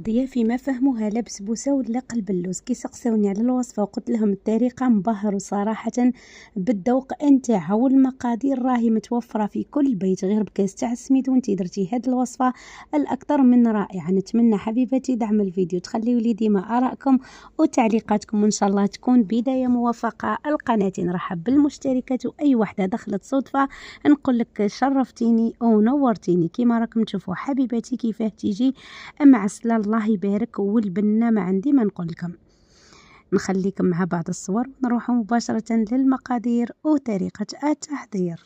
ضيافي ما فهموها لا بسبوسه ولا قلب اللوز، كيسقساوني على الوصفه وقلت لهم الطريقه انبهروا صراحه بالذوق نتاعها، والمقادير راهي متوفره في كل بيت غير بكاس تاع السميد. وانتي درتي هاد الوصفه الاكثر من رائعه. نتمنى حبيبتي دعم الفيديو، تخليوا لي ديما ارائكم وتعليقاتكم، وان شاء الله تكون بدايه موفقه. القناه نرحب بالمشتركات واي وحده دخلت صدفه نقول لك شرفتيني ونورتيني. كيما راكم تشوفوا حبيبتي كيفاه تيجي معسلة الله يبارك، والبنة ما عندي ما نقول لكم. نخليكم مع بعض الصور ونروح مباشرة للمقادير وطريقة التحضير.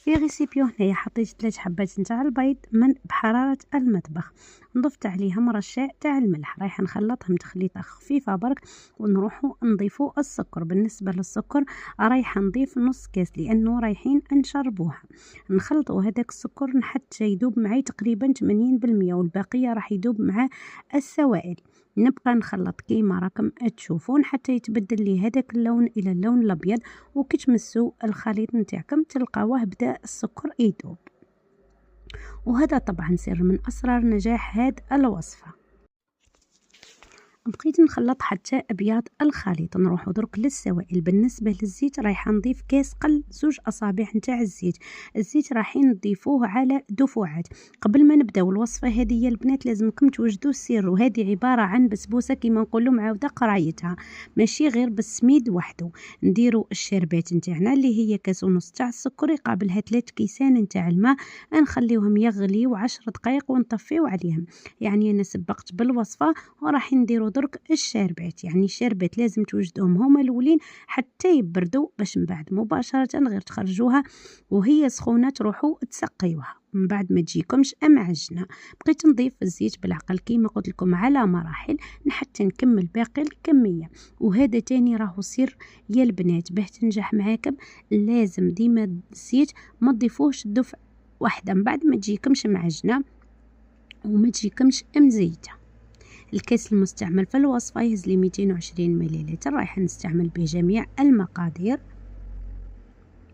في ريسيبيو هنايا حطيت 3 حبات نتاع البيض من بحرارة المطبخ، نضفت عليهم رشاء تاع الملح، رايحه نخلطهم تخليطه خفيفه برك، ونروحوا نضيفوا السكر. بالنسبه للسكر رايحه نضيف نص كاس لانه رايحين نشربوها. نخلطوا هذاك السكر حتى يذوب معي تقريبا 80%، والبقيه راح يذوب مع السوائل. نبقى نخلط كيما راكم تشوفون حتى يتبدل لي هذاك اللون الى اللون الابيض، وكي تمسوا الخليط نتاعكم تلقاوه بدا السكر يذوب. وهذا طبعا سر من اسرار نجاح هاد الوصفه. بقيت نخلط حتى ابيض الخليط. نروحو درك للسوائل. بالنسبه للزيت رايحه نضيف كاس قل 2 اصابع نتاع الزيت. الزيت رايحين نضيفوه على دفعات. قبل ما نبداو الوصفه هذه يا البنات لازمكم توجدوا السر، وهذه عباره عن بسبوسه كيما نقولوا معاوده قرايتها، ماشي غير بالسميد وحده. نديروا الشربات نتاعنا اللي هي كاس ونص تاع السكر يقابلها 3 كيسان نتاع الماء، نخليوهم يغليو 10 دقائق ونطفيو عليهم. يعني انا سبقت بالوصفه وراح نديروا درك الشربات. يعني الشربات لازم توجدوهم هما الاولين حتى يبردوا، باش من بعد مباشره غير تخرجوها وهي سخونه تروحوا تسقيوها من بعد ما تجيكمش معجنه. بقيت نضيف الزيت بالعقل كيما قلت لكم على مراحل حتى نكمل باقي الكميه. وهذا تاني راهو سر يا البنات باه تنجح معاكم، لازم ديما الزيت ما تضيفوهش دفعه واحده من بعد ما تجيكمش معجنه وما تجيكمش مزيته. الكاس المستعمل في الوصفه يهز لي 220 مليلتر، رايحه نستعمل به جميع المقادير.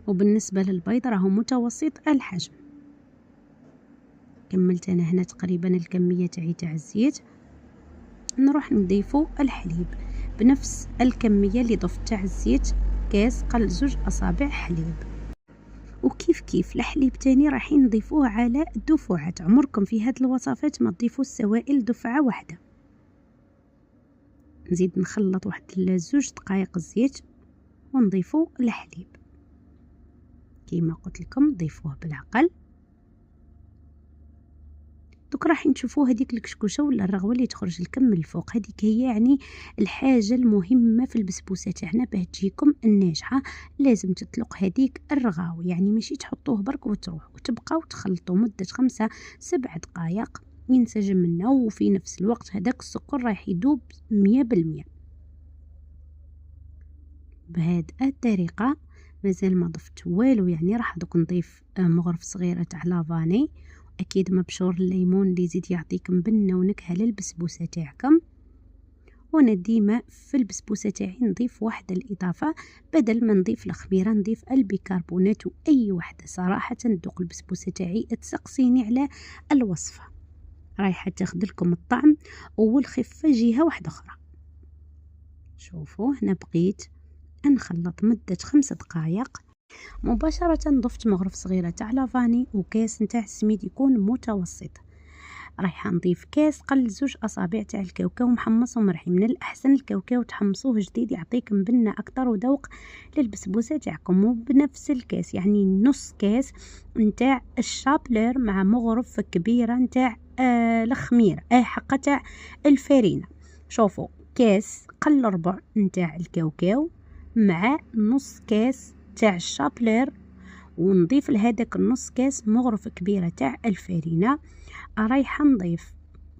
وبالنسبه للبيض راهو متوسط الحجم. كملت انا هنا تقريبا الكميه تاع الزيت. نروح نضيفوا الحليب بنفس الكميه اللي ضفت تاع الزيت، كاس قل 2 اصابع حليب. وكيف كيف الحليب تاني رايحين نضيفوه على دفعات. عمركم في هاد الوصفات ما تضيفوا السوائل دفعه واحده. نزيد نخلط واحد 2 دقائق الزيت ونضيفوا الحليب كيما قلت لكم ضيفوه بالعقل. دوك راح نشوفوا هذيك الكشكوشه ولا الرغوه اللي تخرج لكم من الفوق، هذيك هي يعني الحاجه المهمه في البسبوسه تاعنا باه تجيكم الناجحه. لازم تطلق هذيك الرغاوي، يعني ماشي تحطوه برك وتروح وتبقاو تخلطوا مده 5-7 دقائق ينسجم منه، وفي نفس الوقت هذاك السكر راح يذوب 100%. بهذه الطريقه مازال ما ضفت والو، يعني راح دوك نضيف مغرف صغيره تاع لافاني، اكيد مبشور الليمون اللي يزيد يعطيكم بنه ونكهه للبسبوسه تاعكم. وانا ديما في البسبوسه تاعي نضيف واحد الاضافه، بدل ما نضيف الخميره نضيف البيكربونات. واي وحده صراحه تذوق البسبوسه تاعي تسقسيني على الوصفه، رايحه تاخذ لكم الطعم والخفه جهه واحده اخرى. شوفوا هنا بقيت نخلط مده 5 دقائق. مباشره ضفت مغرف صغيره تاع لافاني وكاس نتاع السميد يكون متوسط. رايحه نضيف كاس قل 2 اصابع تاع الكاوكاو محمص ومرحي. من الاحسن الكاوكاو تحمصوه جديد يعطيكم بنه اكثر وذوق للبسبوسه تاعكم. وبنفس الكاس يعني نص كاس نتاع الشابلر مع مغرف كبيره نتاع الخميره حقه تاع الفارينه. شوفوا كاس قل ربع نتاع الكاوكاو مع نص كاس تاع الشابلر، ونضيف لهذاك النص كاس مغرف كبيره تاع الفارينه. رايحه نضيف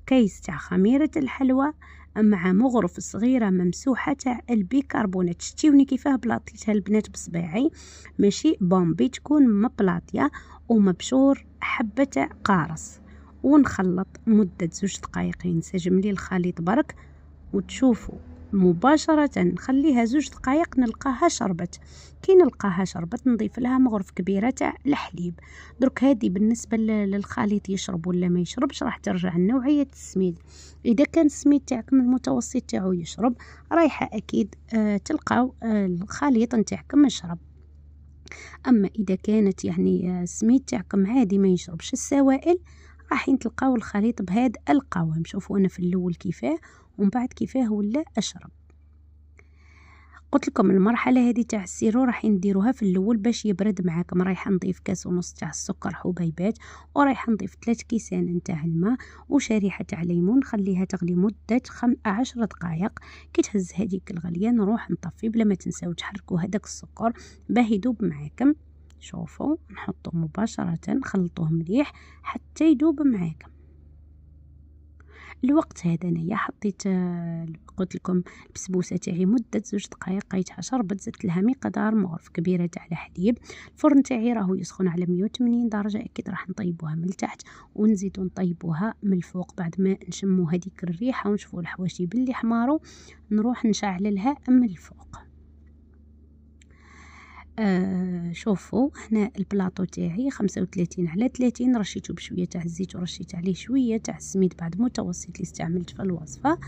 كيس تاع خميره الحلوى مع مغرف صغيره ممسوحه تاع البيكربونات. شتيوني كيفاه بلاطيتها البنات بصباعي، ماشي بومبي، تكون مبلاطيه ومبشور حبه تاع قارص. ونخلط مده 2 دقائق ينسجم لي الخليط برك، وتشوفوا مباشرة نخليها 2 دقائق نلقاها شربت. كي نلقاها شربت نضيف لها مغرف كبيرة تاع الحليب. درك هذه بالنسبة للخليط يشرب ولا ما يشربش راح ترجع لنوعية السميد. إذا كان السميد تاعكم المتوسط تاعو يشرب رايحة أكيد تلقاو الخليط نتاعكم يشرب. أما إذا كانت يعني السميد تاعكم عادي ما يشربش السوائل راح تلقاو الخليط بهذا القوام. شوفوا أنا في الأول كيفاه ومن بعد كيفاه ولا أشرب. قلت لكم المرحلة هذه تاع السيرو راح نديروها في الأول باش يبرد معاكم. رايحة نضيف 1.5 كاس تاع السكر حبيبات، ورايحة نضيف 3 كيسان نتاع الماء وشريحة تاع ليمون. نخليها تغلي مدة 10 دقائق. كي تهز هذيك الغلية نروح نطفي بلا ما تنساو تحركوا هذاك السكر باه يذوب معاكم. شوفوا نحطوه مباشرة نخلطوه مليح حتى يذوب معاكم. الوقت هذا انايا حطيت قلت لكم البسبوسه تاعي مده 2 دقائق قيتها شربت. زدت لها مقدار مغرف كبيره تاع الحليب. الفرن تاعي راهو يسخن على 180 درجه. اكيد راح نطيبوها من التحت ونزيدو نطيبوها من الفوق. بعد ما نشمو هذيك الريحه ونشوفوا الحواشي باللي حمارو نروح نشعل لها من الفوق. شوفوا هنا البلاطو تاعي 35×30 رشيته بشويه تاع الزيت ورشيت عليه شويه تاع السميد بعد متوسط اللي استعملت في الوصفه.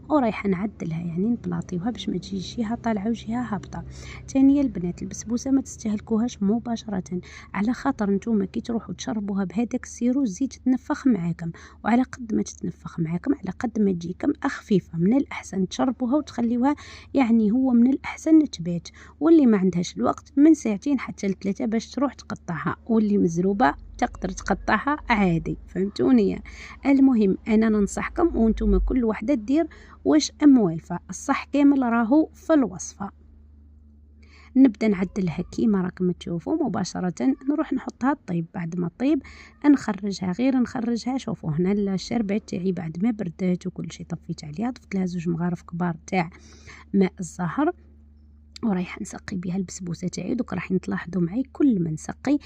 ورايحه نعدلها يعني نبلاطيوها باش ما تجيش جهه طالعه وجهه هابطه. ثانيا البنات البسبوسه ما تستهلكوهاش مباشره على خاطر نتوما كي تروحوا تشربوها بهذاك السيرو الزيت تتنفخ معاكم، وعلى قد ما تتنفخ معاكم على قد ما تجيكم خفيفه. من الاحسن تشربوها وتخليوها يعني هو من الاحسن تبات. واللي ما عندهاش الوقت من 2 حتى ل3 باش تروح تقطعها، واللي مزروبه تقدر تقطعها عادي. فهمتوني؟ المهم انا ننصحكم وانتم كل وحده دير واش موالفه. الصح كامل راهو في الوصفه. نبدا نعدلها كيما راكم تشوفوا مباشره نروح نحطها طيب. بعد ما طيب نخرجها غير نخرجها. شوفوا هنا الشربات تاعي بعد ما بردات وكل شيء طفيت عليها ضفت لها 2 مغارف كبار تاع ماء الزهر ورايحه نسقي بها البسبوسه تاعي. دوك راح تلاحظوا معي كل ما نسقي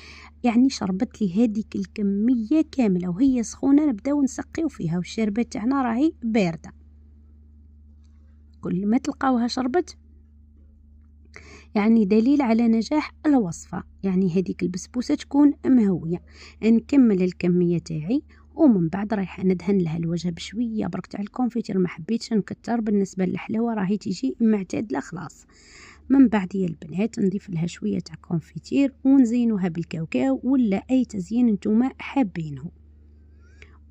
يعني شربت لي هذيك الكميه كامله وهي سخونه نبداو نسقيو فيها والشربات تاعنا راهي بارده. كل ما تلقاوها شربت يعني دليل على نجاح الوصفه. يعني هذيك البسبوسه تكون مهويه. نكمل الكميه تاعي ومن بعد رايحه ندهن لها الوجه بشويه برك تاع الكونفيتير. ما حبيتش نكتر بالنسبه للحلاوه راهي تيجي معتدله خلاص. من بعد يا البنات نضيف لها شويه تاع كونفيتير ونزينوها بالكاوكاو ولا اي تزيين نتوما حابينه.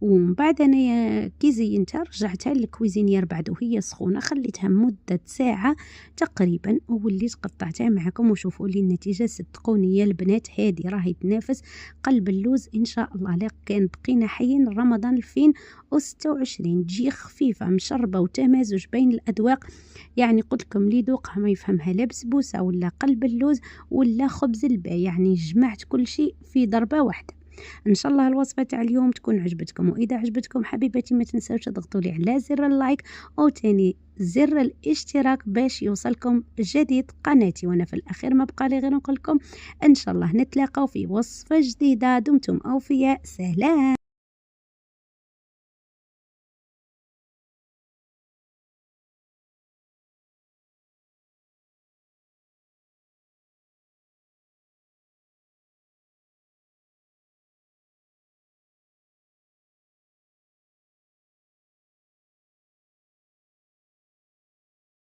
ومن بعد انا كي زينتها رجعتها للكويزينير بعد وهي سخونه خليتها مده ساعه تقريبا ووليت قطعتها معكم. وشوفوا لي النتيجه صدقوني يا البنات هذه راهي تنافس قلب اللوز ان شاء الله. لا كان بقينا حيين رمضان 2026 تجي خفيفه مشربه وتمازج بين الاذواق. يعني قلت لكم اللي ذوقها ما يفهمها لا بسبوسه ولا قلب اللوز ولا خبز الباء. يعني جمعت كل شيء في ضربه واحده. ان شاء الله الوصفه تاع اليوم تكون عجبتكم. واذا عجبتكم حبيباتي ما تنساوش تضغطوا لي على زر اللايك او تاني زر الاشتراك باش يوصلكم جديد قناتي. وانا في الاخير ما بقى لي غير نقول لكم ان شاء الله نتلاقاو في وصفه جديده. دمتم اوفياء. سلام.